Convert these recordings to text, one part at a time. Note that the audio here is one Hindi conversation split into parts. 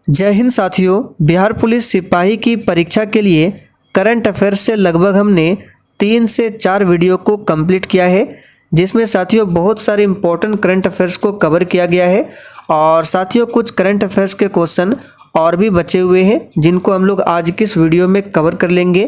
जय हिंद साथियों। बिहार पुलिस सिपाही की परीक्षा के लिए करंट अफेयर्स से लगभग हमने 3 से 4 वीडियो को कंप्लीट किया है, जिसमें साथियों बहुत सारे इंपॉर्टेंट करंट अफेयर्स को कवर किया गया है। और साथियों कुछ करंट अफेयर्स के क्वेश्चन और भी बचे हुए हैं, जिनको हम लोग आज की इस वीडियो में कवर कर लेंगे।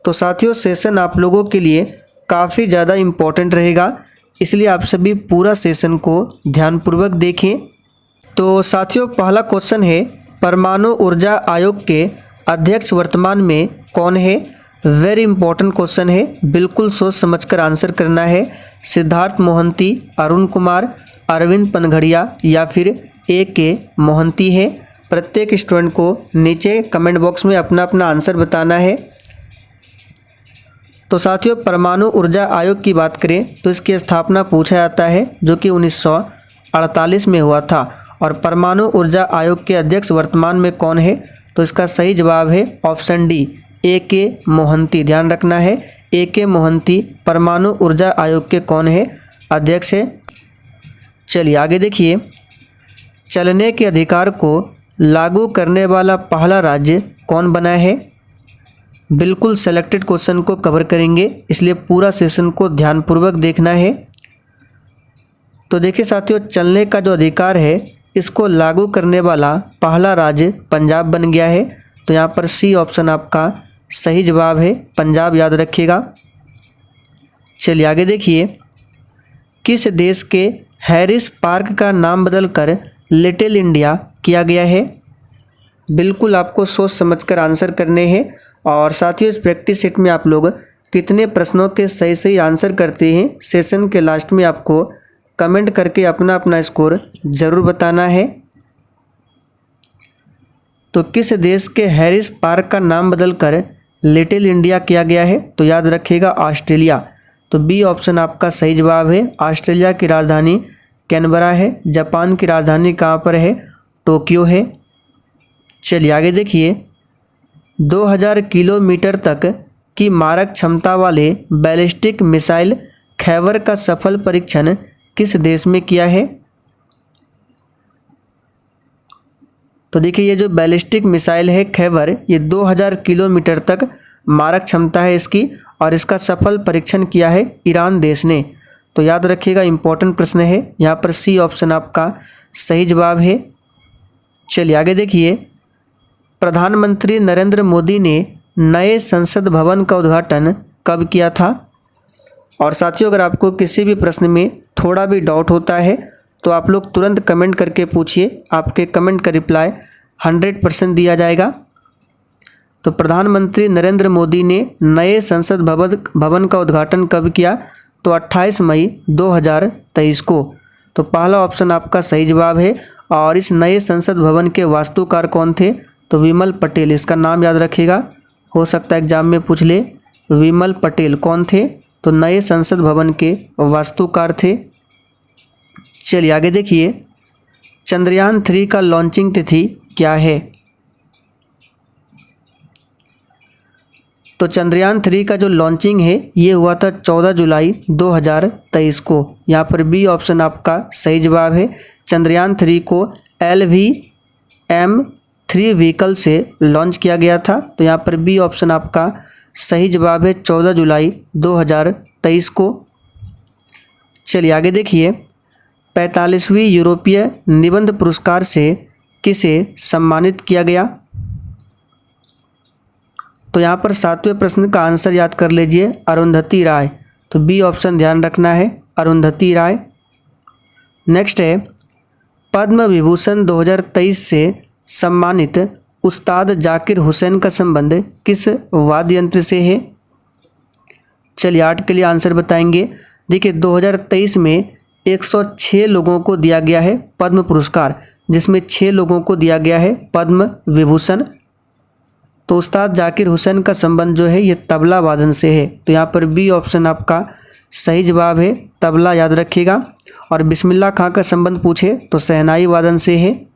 तो साथियों सेशन आप लोगों के लिए काफ़ी ज़्यादा इम्पोर्टेंट रहेगा, इसलिए आप सभी पूरा सेशन को ध्यानपूर्वक देखें। तो साथियों पहला क्वेश्चन है, परमाणु ऊर्जा आयोग के अध्यक्ष वर्तमान में कौन है? वेरी इंपॉर्टेंट क्वेश्चन है, बिल्कुल सोच समझकर आंसर करना है। सिद्धार्थ मोहंती, अरुण कुमार, अरविंद पनघड़िया या फिर A.K. मोहंती है। प्रत्येक स्टूडेंट को नीचे कमेंट बॉक्स में अपना अपना आंसर बताना है। तो साथियों परमाणु ऊर्जा आयोग की बात करें तो इसकी स्थापना पूछा जाता है, जो कि 1948 में हुआ था। और परमाणु ऊर्जा आयोग के अध्यक्ष वर्तमान में कौन है? तो इसका सही जवाब है ऑप्शन डी, A.K. मोहंती। ध्यान रखना है, A.K. मोहंती परमाणु ऊर्जा आयोग के कौन है? अध्यक्ष है। चलिए आगे देखिए, चलने के अधिकार को लागू करने वाला पहला राज्य कौन बना है? बिल्कुल सेलेक्टेड क्वेश्चन को कवर करेंगे, इसलिए पूरा सेशन को ध्यानपूर्वक देखना है। तो देखिए साथियों, चलने का जो अधिकार है इसको लागू करने वाला पहला राज्य पंजाब बन गया है। तो यहाँ पर सी ऑप्शन आपका सही जवाब है, पंजाब याद रखिएगा। चलिए आगे देखिए, किस देश के हैरिस पार्क का नाम बदलकर लिटिल इंडिया किया गया है? बिल्कुल आपको सोच समझकर आंसर करने हैं। और साथियों इस प्रैक्टिस सेट में आप लोग कितने प्रश्नों के सही सही आंसर करते हैं, सेशन के लास्ट में आपको कमेंट करके अपना अपना स्कोर ज़रूर बताना है। तो किस देश के हैरिस पार्क का नाम बदलकर लिटिल इंडिया किया गया है? तो याद रखिएगा ऑस्ट्रेलिया। तो बी ऑप्शन आपका सही जवाब है। ऑस्ट्रेलिया की राजधानी कैनबरा है। जापान की राजधानी कहाँ पर है? टोक्यो है। चलिए आगे देखिए, 2000 किलोमीटर तक की मारक क्षमता वाले बैलिस्टिक मिसाइल खैबर का सफल परीक्षण किस देश में किया है? तो देखिए ये जो बैलिस्टिक मिसाइल है खैबर, ये 2000 किलोमीटर तक मारक क्षमता है इसकी, और इसका सफल परीक्षण किया है ईरान देश ने। तो याद रखिएगा इंपॉर्टेंट प्रश्न है, यहाँ पर सी ऑप्शन आपका सही जवाब है। चलिए आगे देखिए, प्रधानमंत्री नरेंद्र मोदी ने नए संसद भवन का उद्घाटन कब किया था? और साथियों अगर आपको किसी भी प्रश्न में थोड़ा भी डाउट होता है तो आप लोग तुरंत कमेंट करके पूछिए, आपके कमेंट का रिप्लाई 100% दिया जाएगा। तो प्रधानमंत्री नरेंद्र मोदी ने नए संसद भवन का उद्घाटन कब किया? तो 28 मई 2023 को। तो पहला ऑप्शन आपका सही जवाब है। और इस नए संसद भवन के वास्तुकार कौन थे? तो विमल पटेल। इसका नाम याद रखिएगा, हो सकता है एग्जाम में पूछ ले। विमल पटेल कौन थे? तो नए संसद भवन के वास्तुकार थे। चलिए आगे देखिए, चंद्रयान 3 का लॉन्चिंग तिथि क्या है? तो चंद्रयान 3 का जो लॉन्चिंग है ये हुआ था 14 जुलाई 2023 को। यहाँ पर बी ऑप्शन आपका सही जवाब है। चंद्रयान 3 को LVM-3 व्हीकल से लॉन्च किया गया था। तो यहाँ पर बी ऑप्शन आपका सही जवाब है, 14 जुलाई 2023 को। चलिए आगे देखिए, 45वीं यूरोपीय निबंध पुरस्कार से किसे सम्मानित किया गया? तो यहाँ पर 7वें प्रश्न का आंसर याद कर लीजिए, अरुंधति राय। तो बी ऑप्शन ध्यान रखना है, अरुंधति राय। नेक्स्ट है, पद्म विभूषण 2023 से सम्मानित उस्ताद जाकिर हुसैन का संबंध किस वाद्य यंत्र से है? चलिए 8 के लिए आंसर बताएंगे। देखिए 2023 में 106 लोगों को दिया गया है पद्म पुरस्कार, जिसमें 6 लोगों को दिया गया है पद्म विभूषण। तो उस्ताद जाकिर हुसैन का संबंध जो है ये तबला वादन से है। तो यहाँ पर बी ऑप्शन आपका सही जवाब है, तबला याद रखिएगा। और बिस्मिल्लाह खां का संबंध पूछे तो शहनाई वादन से है।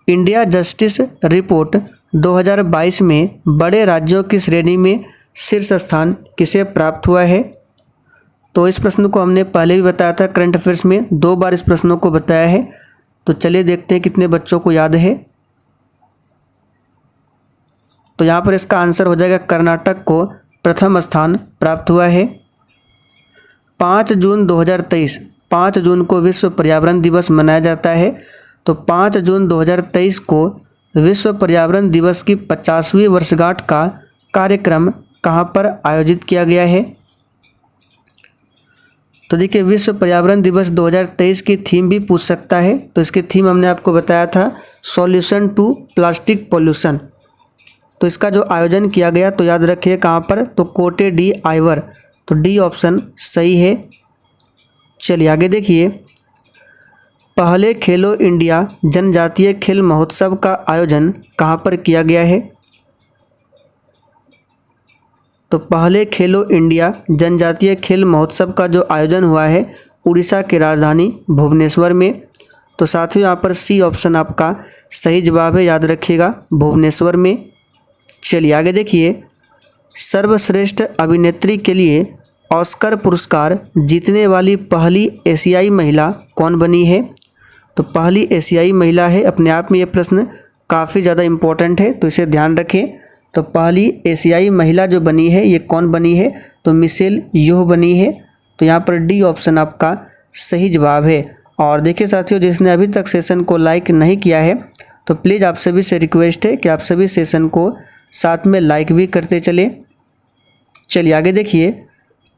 इंडिया जस्टिस रिपोर्ट 2022 में बड़े राज्यों की श्रेणी में शीर्ष स्थान किसे प्राप्त हुआ है? तो इस प्रश्न को हमने पहले भी बताया था करंट अफेयर्स में, 2 बार इस प्रश्नों को बताया है। तो चलिए देखते हैं कितने बच्चों को याद है। तो यहाँ पर इसका आंसर हो जाएगा कर्नाटक को प्रथम स्थान प्राप्त हुआ है। 5 जून 2023, 5 जून को विश्व पर्यावरण दिवस मनाया जाता है। तो 5 जून 2023 को विश्व पर्यावरण दिवस की 50वीं वर्षगांठ का कार्यक्रम कहाँ पर आयोजित किया गया है? तो देखिए, विश्व पर्यावरण दिवस 2023 की थीम भी पूछ सकता है। तो इसकी थीम हमने आपको बताया था, सॉल्यूशन टू प्लास्टिक पॉल्यूशन। तो इसका जो आयोजन किया गया तो याद रखिए कहाँ पर, तो कोटे डी आइवर। तो डी ऑप्शन सही है। चलिए आगे देखिए, पहले खेलो इंडिया जनजातीय खेल महोत्सव का आयोजन कहाँ पर किया गया है? तो पहले खेलो इंडिया जनजातीय खेल महोत्सव का जो आयोजन हुआ है उड़ीसा की राजधानी भुवनेश्वर में। तो साथियों यहाँ पर सी ऑप्शन आपका सही जवाब है, याद रखिएगा भुवनेश्वर में। चलिए आगे देखिए, सर्वश्रेष्ठ अभिनेत्री के लिए ऑस्कर पुरस्कार जीतने वाली पहली एशियाई महिला कौन बनी है? तो पहली एशियाई महिला है। अपने आप में ये प्रश्न काफ़ी ज़्यादा इम्पोर्टेंट है, तो इसे ध्यान रखें। तो पहली एशियाई महिला जो बनी है ये कौन बनी है? तो मिशेल योह बनी है। तो यहाँ पर डी ऑप्शन आपका सही जवाब है। और देखिए साथियों, जिसने अभी तक सेशन को लाइक नहीं किया है तो प्लीज़ आप सभी से रिक्वेस्ट है कि आप सभी सेशन को साथ में लाइक भी करते चलें। चलिए आगे देखिए,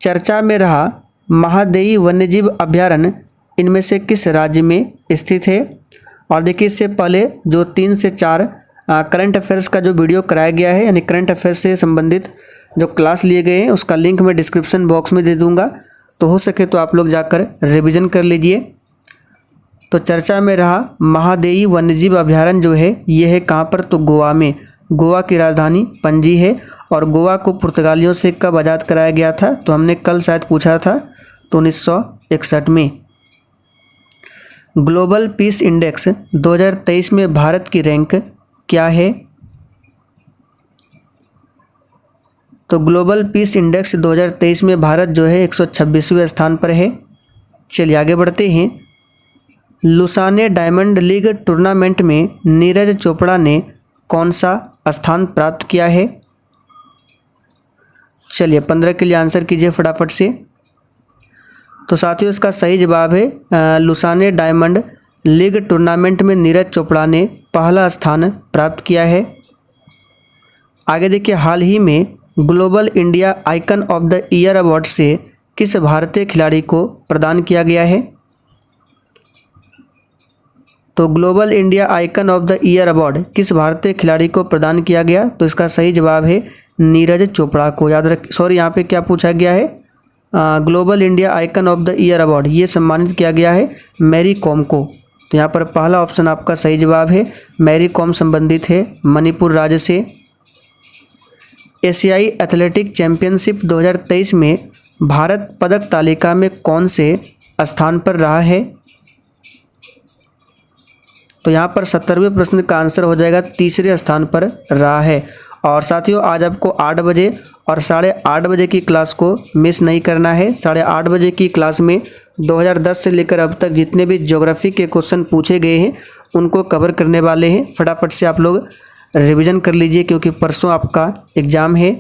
चर्चा में रहा महादेई वन्यजीव अभयारण्य इनमें से किस राज्य में स्थित है? और देखिए, इससे पहले जो 3 से 4 करंट अफेयर्स का जो वीडियो कराया गया है, यानी करंट अफेयर्स से संबंधित जो क्लास लिए गए हैं उसका लिंक मैं डिस्क्रिप्शन बॉक्स में दे दूंगा। तो हो सके तो आप लोग जाकर रिवीजन कर लीजिए। तो चर्चा में रहा महादेई वन्यजीव अभयारण्य जो है ये है कहाँ पर? तो गोवा में। गोवा की राजधानी पणजी है। और गोवा को पुर्तगालियों से कब आज़ाद कराया गया था? तो हमने कल शायद पूछा था, तो 1961 में। ग्लोबल पीस इंडेक्स 2023 में भारत की रैंक क्या है? तो ग्लोबल पीस इंडेक्स 2023 में भारत जो है 126वें स्थान पर है। चलिए आगे बढ़ते हैं। लुसाने डायमंड लीग टूर्नामेंट में नीरज चोपड़ा ने कौन सा स्थान प्राप्त किया है? चलिए 15 के लिए आंसर कीजिए फटाफट से। तो साथियों इसका सही जवाब है लुसाने डायमंड लीग टूर्नामेंट में नीरज चोपड़ा ने पहला स्थान प्राप्त किया है। आगे देखिए, हाल ही में global India icon of the year award से किस भारतीय खिलाड़ी को प्रदान किया गया है? तो global India icon of the year award किस भारतीय खिलाड़ी को प्रदान किया गया? तो इसका सही जवाब है नीरज चोपड़ा को। याद रख, सॉरी यहाँ पे क्या पूछा गया है? Global India icon of the year award ये सम्मानित किया गया है मैरी कॉम को। तो यहाँ पर पहला ऑप्शन आपका सही जवाब है, मैरी कॉम संबंधित है मणिपुर राज्य से। एशियाई एथलेटिक चैंपियनशिप 2023 में भारत पदक तालिका में कौन से स्थान पर रहा है? तो यहाँ पर 70वें प्रश्न का आंसर हो जाएगा तीसरे स्थान पर रहा है। और साथियों आज आपको 8 बजे और 8:30 बजे की क्लास को मिस नहीं करना है। 8:30 बजे की क्लास में 2010 से लेकर अब तक जितने भी ज्योग्राफी के क्वेश्चन पूछे गए हैं उनको कवर करने वाले हैं। फटाफट से आप लोग रिवीजन कर लीजिए क्योंकि परसों आपका एग्ज़ाम है।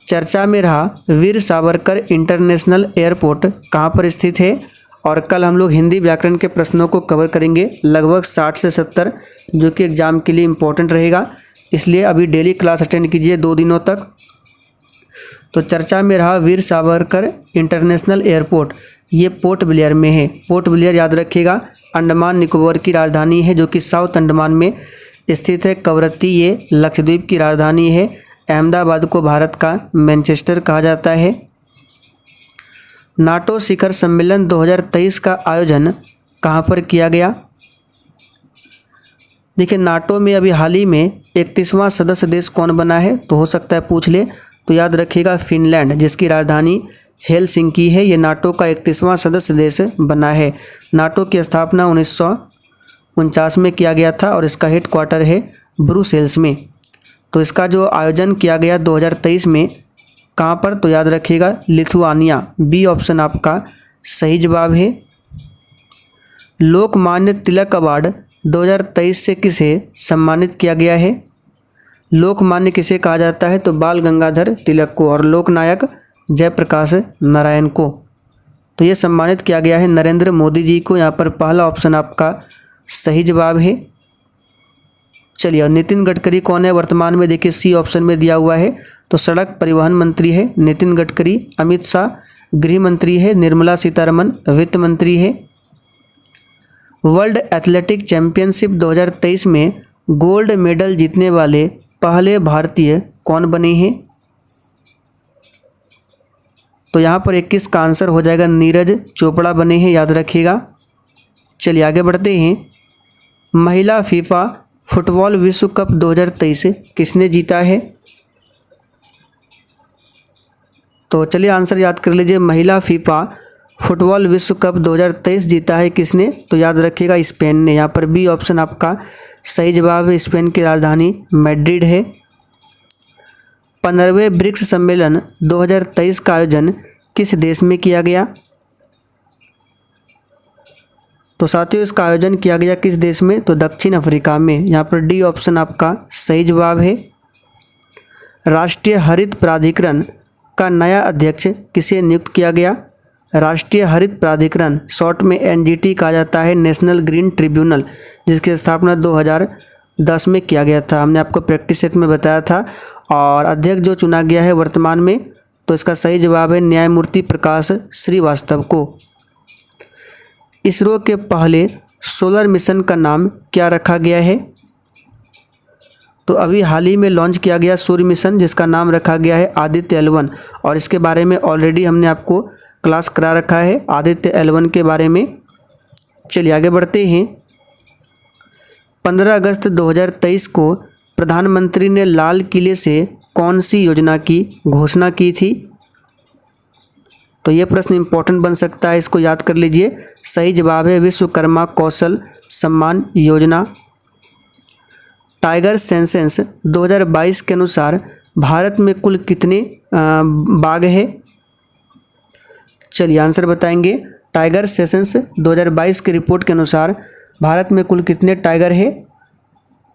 चर्चा में रहा वीर सावरकर इंटरनेशनल एयरपोर्ट कहाँ पर स्थित है? और कल हम लोग हिंदी व्याकरण के प्रश्नों को कवर करेंगे, लगभग 60 से 70, जो कि एग्ज़ाम के लिए इम्पोर्टेंट रहेगा। इसलिए अभी डेली क्लास अटेंड कीजिए 2 दिनों तक। तो चर्चा में रहा वीर सावरकर इंटरनेशनल एयरपोर्ट, ये पोर्ट ब्लेयर में है। पोर्ट ब्लेयर याद रखिएगा अंडमान निकोबार की राजधानी है जो कि साउथ अंडमान में स्थित है। कवरत्ती ये लक्षद्वीप की राजधानी है। अहमदाबाद को भारत का मैनचेस्टर कहा जाता है। नाटो शिखर सम्मेलन 2023 का आयोजन कहाँ पर किया गया? देखिए नाटो में अभी हाल ही में 31वां सदस्य देश कौन बना है? तो हो सकता है पूछ ले, तो याद रखिएगा फिनलैंड, जिसकी राजधानी हेलसिंकी है। ये नाटो का 31वां सदस्य देश बना है। नाटो की स्थापना 1949 में किया गया था और इसका हेड क्वार्टर है ब्रुसेल्स में। तो इसका जो आयोजन किया गया 2023 में कहाँ पर? तो याद रखिएगा लिथुआनिया। बी ऑप्शन आपका सही जवाब है। लोकमान्य तिलक अवार्ड 2023 से किसे सम्मानित किया गया है? लोकमान्य किसे कहा जाता है? तो बाल गंगाधर तिलक को, और लोकनायक जयप्रकाश नारायण को। तो ये सम्मानित किया गया है नरेंद्र मोदी जी को। यहाँ पर पहला ऑप्शन आपका सही जवाब है। चलिए, और नितिन गडकरी कौन है वर्तमान में? देखिए सी ऑप्शन में दिया हुआ है। तो सड़क परिवहन मंत्री है नितिन गडकरी। अमित शाह गृह मंत्री है। निर्मला सीतारमण वित्त मंत्री है। वर्ल्ड एथलेटिक चैंपियनशिप 2023 में गोल्ड मेडल जीतने वाले पहले भारतीय कौन बने हैं? तो यहाँ पर 21 का आंसर हो जाएगा नीरज चोपड़ा बने हैं, याद रखिएगा। चलिए आगे बढ़ते हैं। महिला फीफा फुटबॉल विश्व कप 2023 किसने जीता है? तो चलिए आंसर याद कर लीजिए। महिला फीफा फुटबॉल विश्व कप 2023 जीता है किसने? तो याद रखिएगा स्पेन ने। यहाँ पर बी ऑप्शन आपका सही जवाब है। स्पेन की राजधानी मैड्रिड है। 15वें ब्रिक्स सम्मेलन 2023 का आयोजन किस देश में किया गया? तो साथियों इसका आयोजन किया गया किस देश में? तो दक्षिण अफ्रीका में। यहाँ पर डी ऑप्शन आपका सही जवाब है। राष्ट्रीय हरित प्राधिकरण का नया अध्यक्ष किसे नियुक्त किया गया? राष्ट्रीय हरित प्राधिकरण, शॉर्ट में एनजीटी कहा जाता है, नेशनल ग्रीन ट्रिब्यूनल, जिसकी स्थापना 2010 में किया गया था। हमने आपको प्रैक्टिस सेट में बताया था। और अध्यक्ष जो चुना गया है वर्तमान में, तो इसका सही जवाब है न्यायमूर्ति प्रकाश श्रीवास्तव को। इसरो के पहले सोलर मिशन का नाम क्या रखा गया है? तो अभी हाल ही में लॉन्च किया गया सूर्य मिशन, जिसका नाम रखा गया है आदित्य L1, और इसके बारे में ऑलरेडी हमने आपको क्लास करा रखा है आदित्य L1 के बारे में। चलिए आगे बढ़ते हैं। 15 अगस्त 2023 को प्रधानमंत्री ने लाल किले से कौन सी योजना की घोषणा की थी? तो ये प्रश्न इंपॉर्टेंट बन सकता है, इसको याद कर लीजिए। सही जवाब है विश्वकर्मा कौशल सम्मान योजना। टाइगर सेंसस 2022 के अनुसार भारत में कुल कितने बाघ है? चलिए आंसर बताएंगे। टाइगर सेंसस 2022 की रिपोर्ट के अनुसार भारत में कुल कितने टाइगर है?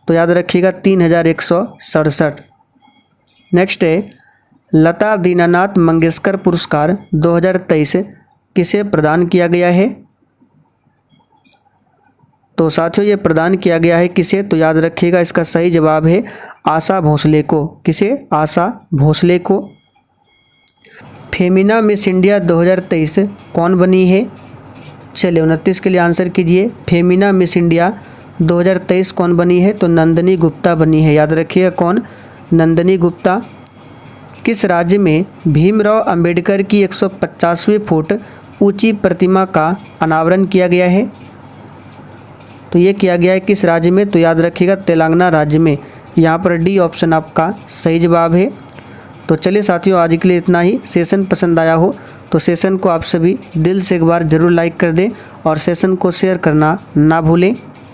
तो याद रखिएगा 3167। नेक्स्ट है लता दीनानाथ मंगेशकर पुरस्कार 2023 किसे प्रदान किया गया है? तो साथियों ये प्रदान किया गया है किसे? तो याद रखिएगा इसका सही जवाब है आशा भोसले को। किसे? आशा भोसले को। फेमिना मिस इंडिया 2023 कौन बनी है? चलिए 29 के लिए आंसर कीजिए। फेमिना मिस इंडिया 2023 कौन बनी है? तो नंदिनी गुप्ता बनी है, याद रखिएगा कौन? नंदिनी गुप्ता। किस राज्य में भीमराव अंबेडकर की 150वें फुट ऊंची प्रतिमा का अनावरण किया गया है? तो ये किया गया है किस राज्य में? तो याद रखिएगा तेलंगाना राज्य में। यहाँ पर डी ऑप्शन आपका सही जवाब है। तो चलिए साथियों आज के लिए इतना ही। सेशन पसंद आया हो तो सेशन को आप सभी दिल से एक बार ज़रूर लाइक कर दें और सेशन को शेयर करना ना भूलें।